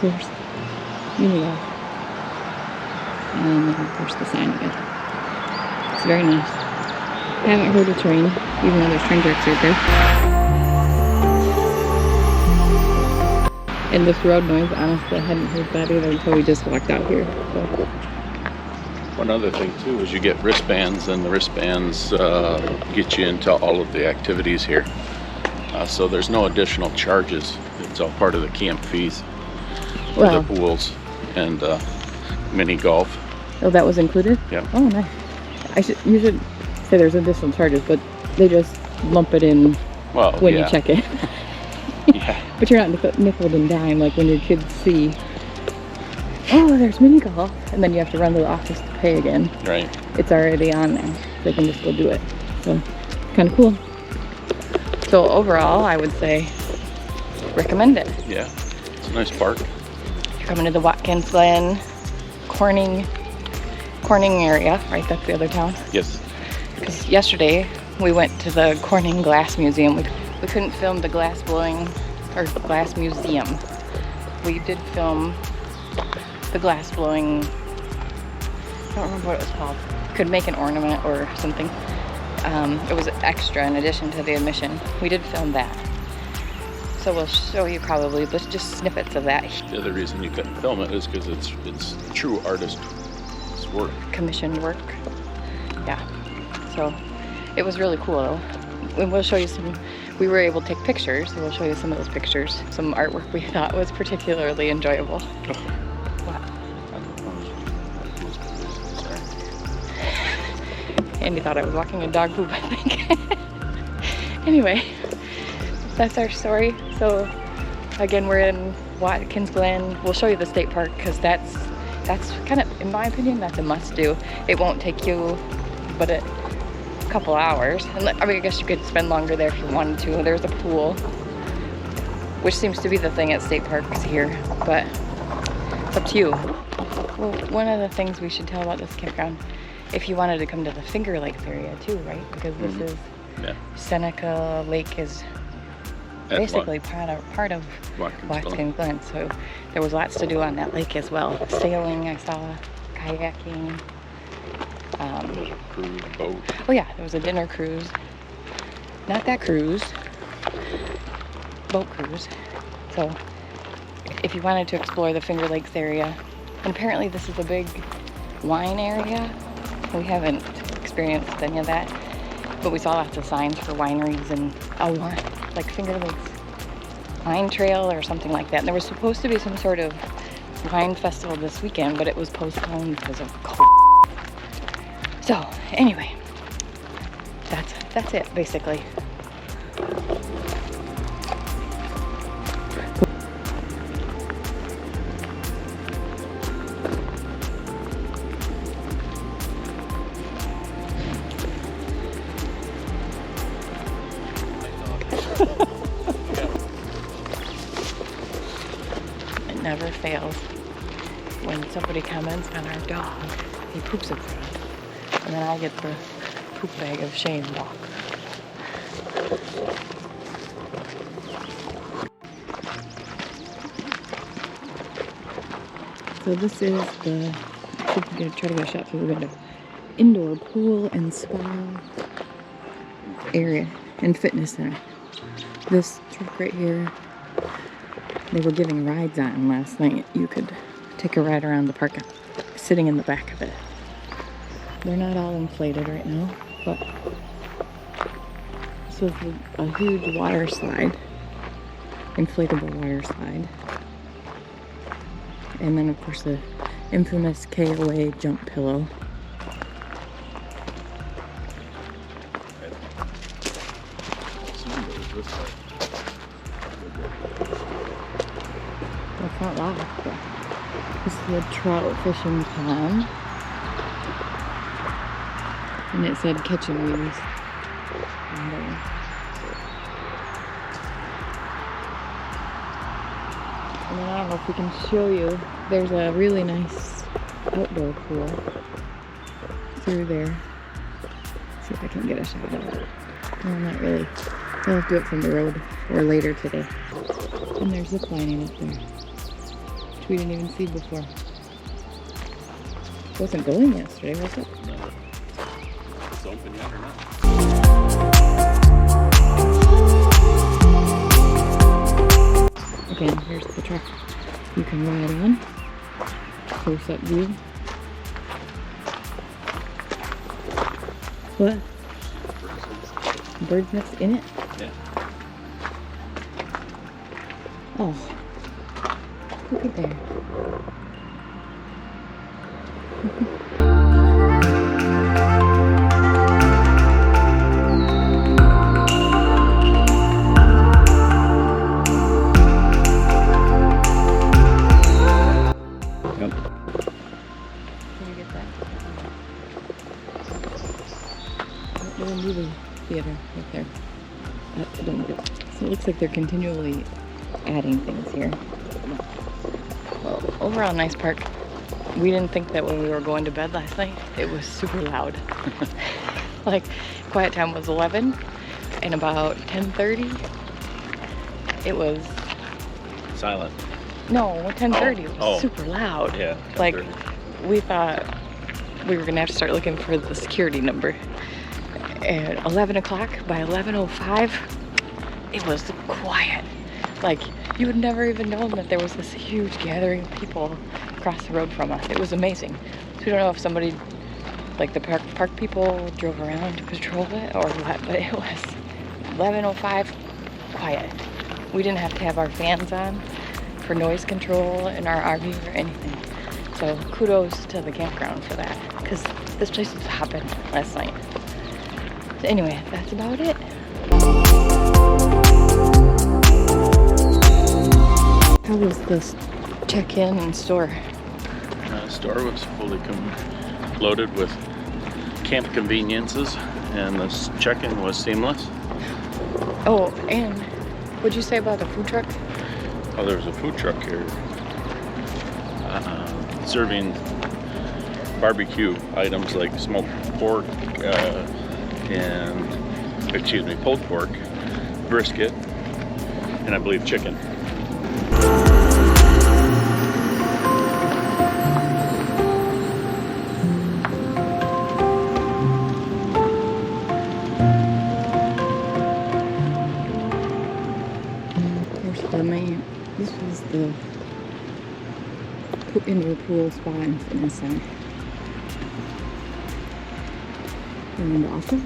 course, mini golf. And then of course the sign again. It's very nice. Haven't heard a train, even though there's train tracks right there. And this road noise, honestly, I hadn't heard that either until we just walked out here. So. One other thing too is you get wristbands, and the wristbands get you into all of the activities here. So there's no additional charges. It's all part of the camp fees for the pools and mini golf. Oh, that was included? Yeah. Oh, nice. You should say there's additional charges, but they just lump it in when you check it. Yeah. But you're not nickeled and dime like when your kids see, oh, there's mini golf, and then you have to run to the office to pay again. Right. It's already on there. They can just go do it. So, kind of cool. So overall, I would say recommend it. Yeah, it's a nice park. You're coming to the Watkins Glen Corning area, right? That's the other town. Yes. Because yesterday we went to the Corning Glass Museum. We couldn't film the glass blowing or glass museum. We did film the glass blowing. I don't remember what it was called. Could make an ornament or something. It was extra in addition to the admission. We did film that. So we'll show you probably just snippets of that. The other reason you couldn't film it is because it's true artist work. Commissioned work. Yeah. So it was really cool though. And we'll show you some, we were able to take pictures, so we'll show you some of those pictures. Some artwork we thought was particularly enjoyable. What? Andy thought I was walking a dog poop, I think. Anyway, that's our story. So again, we're in Watkins Glen. We'll show you the state park because that's kind of, in my opinion, that's a must do. It won't take you but a couple hours. And I mean, I guess you could spend longer there if you wanted to. There's a pool, which seems to be the thing at state parks here, but it's up to you. Well, one of the things we should tell about this campground, if you wanted to come to the Finger Lakes area too, right? Because this is Seneca Lake is basically part of Watkins Glen. So there was lots to do on that lake as well. Sailing, I saw, kayaking. Cruise boat. Oh yeah, there was a dinner cruise. Not that cruise. Boat cruise. So if you wanted to explore the Finger Lakes area, and apparently this is a big wine area. We haven't experienced any of that, but we saw lots of signs for wineries and a wine, like Finger Lakes Wine Trail or something like that. And there was supposed to be some sort of wine festival this weekend, but it was postponed because of cold. So anyway, that's it basically. It never fails when somebody comments on our dog. He poops in front, and then I get the poop bag of shame walk. So this is the, I'm going to try to get a shot through the window, indoor pool and spa area and fitness center. This truck right here, they were giving rides on last night. You could take a ride around the park sitting in the back of it. They're not all inflated right now, but this was a huge water slide, inflatable water slide. And then of course the infamous KOA jump pillow. That's not loud, but this is a trout fishing pond. And it said catching wheels. And then I don't know if we can show you, there's a really nice outdoor pool through there. Let's see if I can get a shot of it. No, not really. I'll have to do it from the road or later today. And there's zip lining up there. we didn't even see before. It wasn't going yesterday, was it? No. It's open yet or not? Again, here's the truck you can ride on. Close up view. What? Bird's nest in it? Yeah. Oh, look at there. Yep. Can you get that? Little movie theater right there. So it looks like they're continually adding things here. Well, overall nice park. We didn't think that when we were going to bed last night, it was super loud. Like, quiet time was 11, and about 10:30, it was... Silent. No, 10:30, it was Oh. super loud. Yeah. Like, we thought we were gonna have to start looking for the security number. At 11 o'clock, by 11:05, it was quiet. Like, you would never even known that there was this huge gathering of people across the road from us. It was amazing. So we don't know if somebody, like the park people, drove around to patrol it or what, but it was 11:05, quiet. We didn't have to have our fans on for noise control in our RV or anything. So kudos to the campground for that, because this place was hopping last night. So anyway, that's about it. How was this check-in and store? Store was fully loaded with camp conveniences, and the check-in was seamless. Oh, and what'd you say about the food truck? Oh, there was a food truck here serving barbecue items like smoked pork pulled pork, brisket, and I believe chicken. Here's the main. This is the indoor pool spa and fitness center. And offers.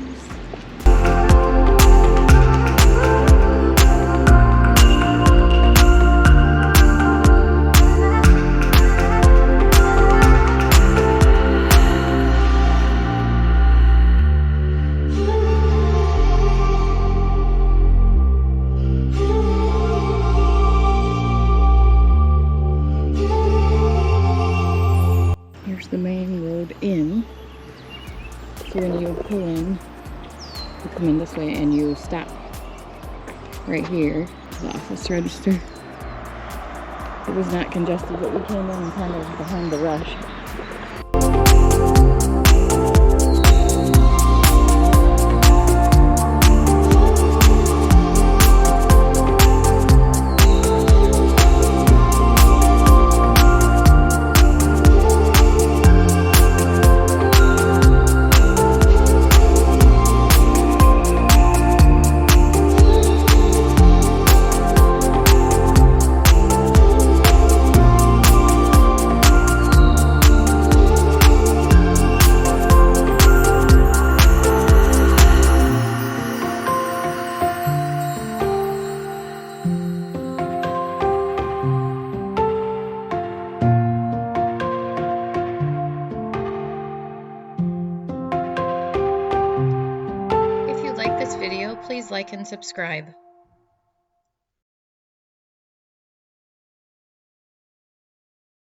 The main road in. So when you pull in, you come in this way and you stop right here, the office register. It was not congested, but we came in kind of behind the rush. Please like and subscribe.